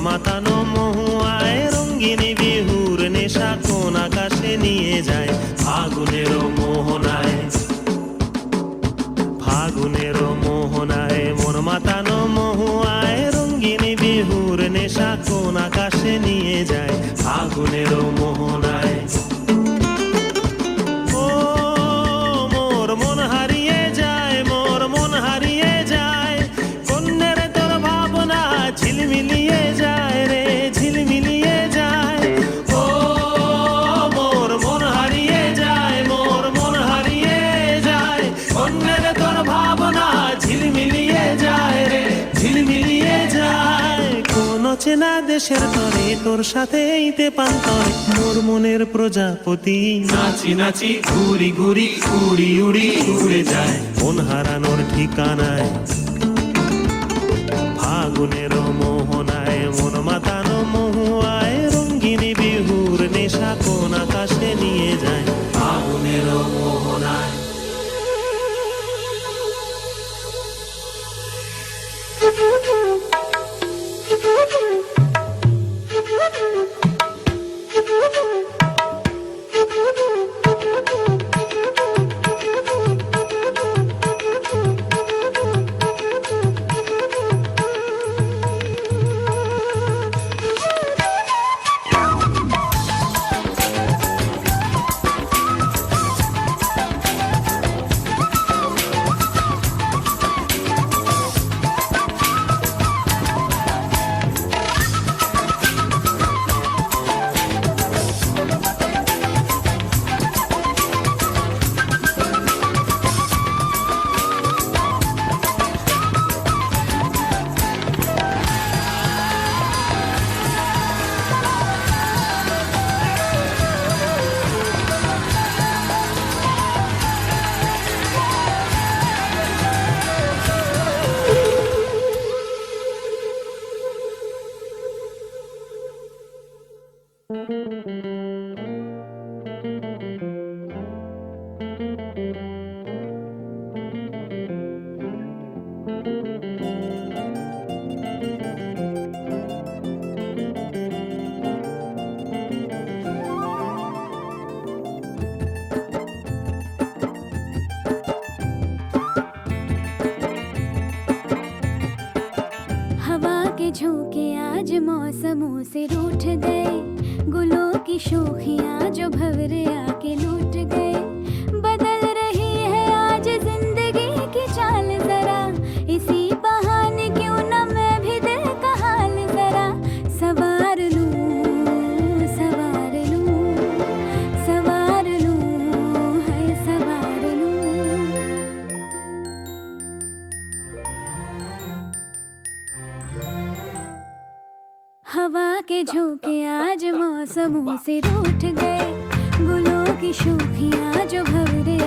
মাতানো মহুয়ায় রঙ্গিনী বিহুর নেশা কোন আকাশে নিয়ে যায় ফাগুনের মোহনায়। ফাগুনের মোহনায় মন মাতানো মহুয়ায় রঙ্গিনী বিহুর নেশা কোন আকাশে নিয়ে যায় ফাগুনের মোহনায়। ও মোর মন হারিয়ে যায়, মোর মন হারিয়ে যায়, কন্যের তোর ভাবনা ঝিলমিলিয়ে যায় রে ঝিলমিলিয়ে যায়। ও মোর মন হারিয়ে যায়, মোর মন হারিয়ে যায়, কন্যের তোর ভাবনা ঝিলমিলিয়ে যায় রে ঝিলমিলিয়ে যায়। কোন চেনা দেশের তরে তোর সাথে এইতে পান্তরে মোর মনের প্রজাপতি নাচি নাচি ঘুরি ঘুরি উড়ি উড়ি উড়ে যায় মন হারানোর ঠিকানায়। ফাগুনের মোহনায় মন মাতানো মহুয়ায় রঙ্গিনী বিহুর নেশা কোন আকাশে নিয়ে যায় ফাগুনের মোহনায়। हवा के झोंके आज मौसमों से रूठ गए, गुलों की शोखियाँ जो भंवरे आके लूट गए। बदल रही है आज जिंदगी की चाल जरा, इसी बहाने क्यों न मैं भी दिल का हाल जरा सवार लूं सवार लूं सवार लूं है सवार लूं। हवा के झोंके आज मौसमों से रूठ गए, गुलों की शोखियाँ जो भंवरे